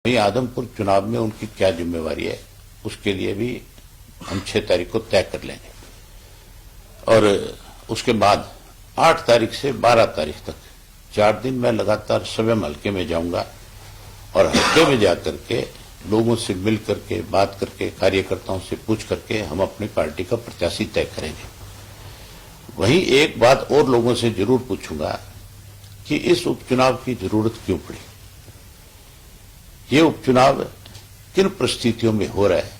वहीं आदमपुर चुनाव में उनकी क्या जिम्मेवारी है उसके लिए भी हम 6 तारीख को तय कर लेंगे और उसके बाद 8 तारीख से 12 तारीख तक 4 दिन मैं लगातार स्वयं हल्के में जाऊंगा और हल्के में जाकर के लोगों से मिल करके बात करके कार्यकर्ताओं से पूछ करके हम अपनी पार्टी का प्रत्याशी तय करेंगे। वहीं एक बात और लोगों से जरूर पूछूंगा कि इस उपचुनाव की जरूरत क्यों पड़ी, ये उपचुनाव किन परिस्थितियों में हो रहा है,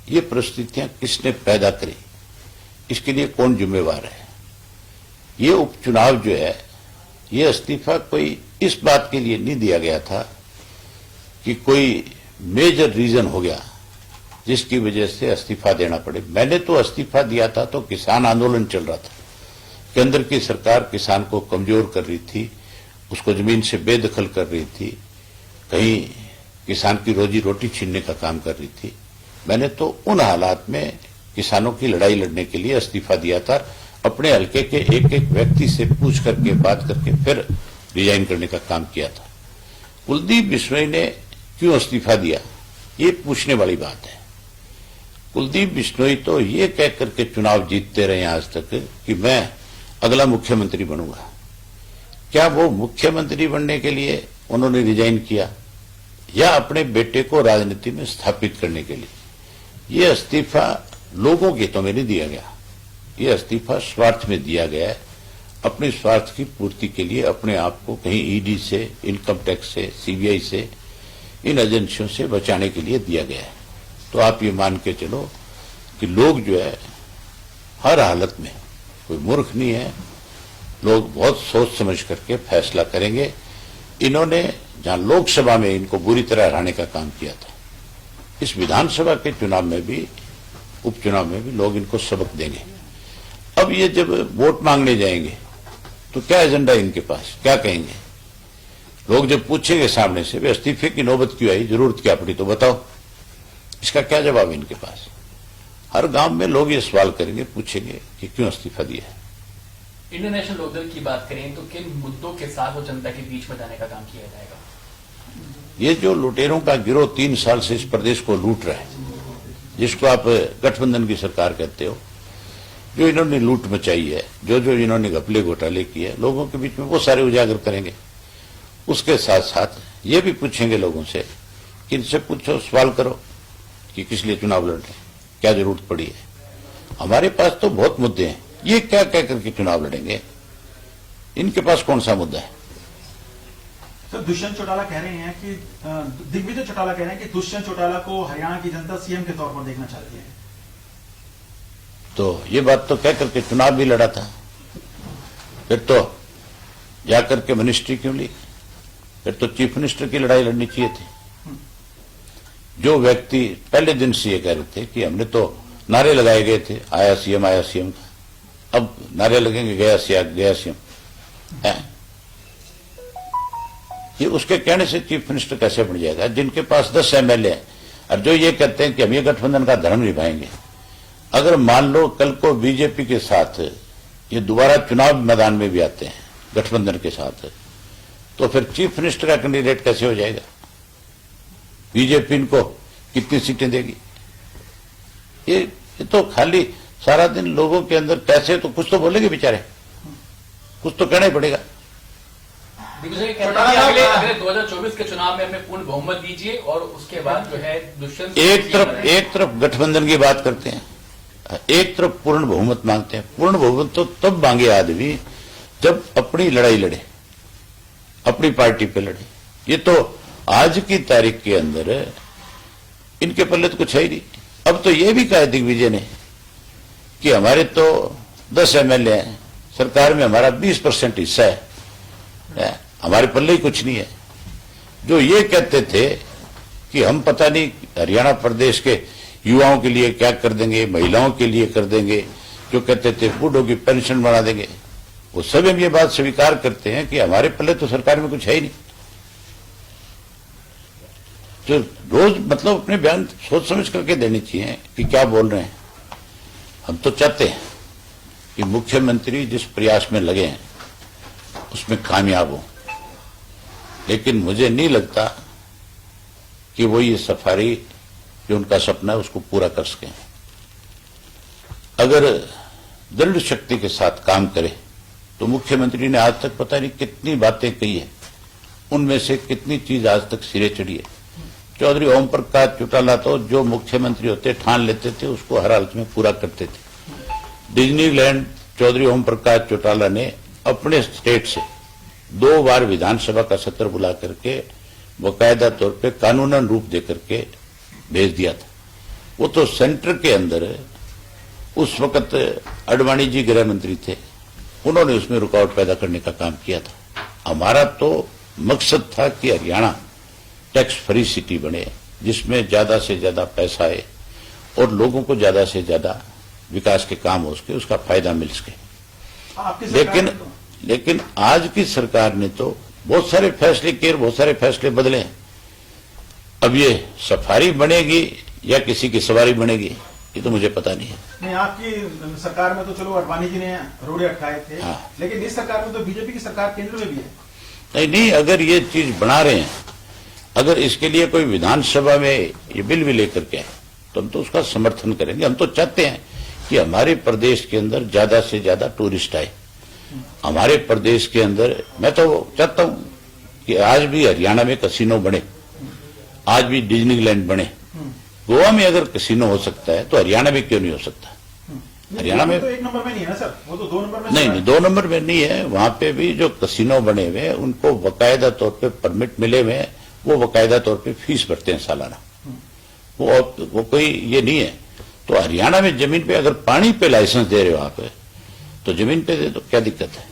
ये परिस्थितियां किसने पैदा करी, इसके लिए कौन जिम्मेवार है। ये उपचुनाव जो है ये इस्तीफा कोई इस बात के लिए नहीं दिया गया था कि कोई मेजर रीजन हो गया जिसकी वजह से इस्तीफा देना पड़े। मैंने तो इस्तीफा दिया था तो किसान आंदोलन चल रहा था, केंद्र की सरकार किसान को कमजोर कर रही थी, उसको जमीन से बेदखल कर रही थी, कहीं किसान की रोजी रोटी छीनने का काम कर रही थी। मैंने तो उन हालात में किसानों की लड़ाई लड़ने के लिए इस्तीफा दिया था, अपने हल्के के एक एक व्यक्ति से पूछ करके बात करके फिर रिजाइन करने का काम किया था। कुलदीप बिश्नोई ने क्यों इस्तीफा दिया, ये पूछने वाली बात है। कुलदीप बिश्नोई तो ये कह करके चुनाव जीतते रहे आज तक कि मैं अगला मुख्यमंत्री बनूंगा। क्या वो मुख्यमंत्री बनने के लिए उन्होंने रिजाइन किया या अपने बेटे को राजनीति में स्थापित करने के लिए? ये इस्तीफा लोगों के हितों में नहीं दिया गया, ये इस्तीफा स्वार्थ में दिया गया है, अपने स्वार्थ की पूर्ति के लिए अपने आप को कहीं ईडी से, इनकम टैक्स से, सीबीआई से, इन एजेंसियों से बचाने के लिए दिया गया है। तो आप ये मान के चलो कि लोग जो है हर हालत में, कोई मूर्ख नहीं है, लोग बहुत सोच समझ करके फैसला करेंगे। इन्होंने जहां लोकसभा में इनको बुरी तरह हराने का काम किया था, इस विधानसभा के चुनाव में भी, उपचुनाव में भी लोग इनको सबक देंगे। अब ये जब वोट मांगने जाएंगे तो क्या एजेंडा इनके पास, क्या कहेंगे? लोग जब पूछेंगे सामने से वे इस्तीफे की नौबत क्यों आई, जरूरत क्या पड़ी, तो बताओ, इसका क्या जवाब है इनके पास? हर गांव में लोग ये सवाल करेंगे, पूछेंगे कि क्यों इस्तीफा दिया है। इंडियन नेशनल लोकदल की बात करें तो किन मुद्दों के साथ वो जनता के बीच में जाने का काम किया जाएगा? ये जो लुटेरों का गिरोह 3 साल से इस प्रदेश को लूट रहा है, जिसको आप गठबंधन की सरकार कहते हो, जो इन्होंने लूट मचाई है, जो जो इन्होंने घपले घोटाले किए लोगों के बीच में, वो सारे उजागर करेंगे। उसके साथ साथ ये भी पूछेंगे लोगों से कि इनसे पूछो, सवाल करो कि किस लिए चुनाव लड़ रहे हैं, क्या जरूरत पड़ी है। हमारे पास तो बहुत मुद्दे हैं, ये क्या कह करके चुनाव लड़ेंगे, इनके पास कौन सा मुद्दा है? सर, दुष्यंत चौटाला कह रहे हैं कि दिग्विजय चौटाला कह रहे हैं कि दुष्यंत चौटाला को हरियाणा की जनता सीएम के तौर पर देखना चाहती है। तो ये बात तो कह करके चुनाव भी लड़ा था, फिर तो जाकर के मिनिस्ट्री क्यों ली? फिर तो चीफ मिनिस्टर की लड़ाई लड़नी चाहिए थी। जो व्यक्ति पहले दिन से ये कह रहे थे कि हमने तो नारे लगाए गए थे, आया सीएम का, अब नारे लगेंगे गया सीएम है। ये उसके कहने से चीफ मिनिस्टर कैसे बन जाएगा, जिनके पास 10 एमएलए हैं और जो ये कहते हैं कि हम ये गठबंधन का धर्म निभाएंगे। अगर मान लो कल को बीजेपी के साथ ये दोबारा चुनाव मैदान में भी आते हैं गठबंधन के साथ, तो फिर चीफ मिनिस्टर का कैंडिडेट कैसे हो जाएगा? बीजेपी इनको कितनी सीटें देगी? ये तो खाली सारा दिन लोगों के अंदर कैसे, तो कुछ तो बोलेंगे बेचारे, कुछ तो कहना ही पड़ेगा। अगले 2024 के चुनाव में हमें पूर्ण बहुमत दीजिए और उसके बाद जो है दुष्यंत, एक तरफ गठबंधन की बात करते हैं, एक तरफ पूर्ण बहुमत मांगते हैं। पूर्ण बहुमत तो तब मांगे आदमी जब अपनी लड़ाई लड़े, अपनी पार्टी पे लड़े। ये तो आज की तारीख के अंदर इनके पल्ले तो कुछ है ही नहीं। अब तो ये भी कहा दिग्विजय ने कि हमारे तो 10 एमएलए हैं, सरकार में हमारा 20% हिस्सा है, हमारे पल्ले ही कुछ नहीं है। जो ये कहते थे कि हम पता नहीं हरियाणा प्रदेश के युवाओं के लिए क्या कर देंगे, महिलाओं के लिए कर देंगे, जो कहते थे बूढ़ों की पेंशन बढ़ा देंगे, वो सब हम ये बात स्वीकार करते हैं कि हमारे पल्ले तो सरकार में कुछ है ही नहीं। जो रोज मतलब अपने बयान सोच समझ करके देनी चाहिए कि क्या बोल रहे हैं। हम तो चाहते हैं कि मुख्यमंत्री जिस प्रयास में लगे हैं उसमें कामयाब हो, लेकिन मुझे नहीं लगता कि वो ये सफारी जो उनका सपना है उसको पूरा कर सकें। अगर दृढ़ शक्ति के साथ काम करें तो मुख्यमंत्री ने आज तक पता नहीं कितनी बातें कही है, उनमें से कितनी चीज आज तक सिरे चढ़ी है। चौधरी ओम प्रकाश चौटाला तो जो मुख्यमंत्री होते ठान लेते थे उसको हर हालत में पूरा करते थे। डिज्नीलैंड चौधरी ओम प्रकाश चौटाला ने अपने स्टेट से 2 बार विधानसभा का सत्र बुला करके बाकायदा तौर पे कानूनन रूप दे करके भेज दिया था। वो तो सेंटर के अंदर उस वक्त अडवाणी जी गृह मंत्री थे, उन्होंने उसमें रुकावट पैदा करने का काम किया था। हमारा तो मकसद था कि हरियाणा टैक्स फ्री सिटी बने, जिसमें ज्यादा से ज्यादा पैसा आए और लोगों को ज्यादा से ज्यादा विकास के काम हो सके, उसका फायदा मिल सके। लेकिन आज की सरकार ने तो बहुत सारे फैसले किए, बहुत सारे फैसले बदले हैं। अब ये सफारी बनेगी या किसी की सवारी बनेगी ये तो मुझे पता नहीं है। नहीं, आपकी सरकार में तो चलो अडवाणी जी ने रोड़े अटकाए थे, हाँ। लेकिन इस सरकार में तो बीजेपी की सरकार केंद्र में भी है। नहीं, अगर ये चीज बना रहे हैं, अगर इसके लिए कोई विधानसभा में ये बिल भी लेकर के आए तो हम तो उसका समर्थन करेंगे। हम तो चाहते हैं कि हमारे प्रदेश के अंदर ज्यादा से ज्यादा टूरिस्ट आए। हमारे प्रदेश के अंदर मैं तो चाहता हूं कि आज भी हरियाणा में कसिनो बने, आज भी डिज्नीलैंड बने। गोवा में अगर कसिनो हो सकता है तो हरियाणा में क्यों नहीं हो सकता? हरियाणा में तो 1 नंबर में नहीं है ना सर, वो तो 2 नंबर में। नहीं, 2 नंबर में नहीं है। वहां पे भी जो कसिनो बने हुए हैं उनको बाकायदा तौर पे परमिट मिले हुए हैं, वो बाकायदा तौर पे फीस भरते हैं सालाना। वो कोई ये नहीं है। तो हरियाणा में जमीन पे अगर पानी पे लाइसेंस दे रहे हो आप तो जमीन पे दे दो, क्या दिक्कत है?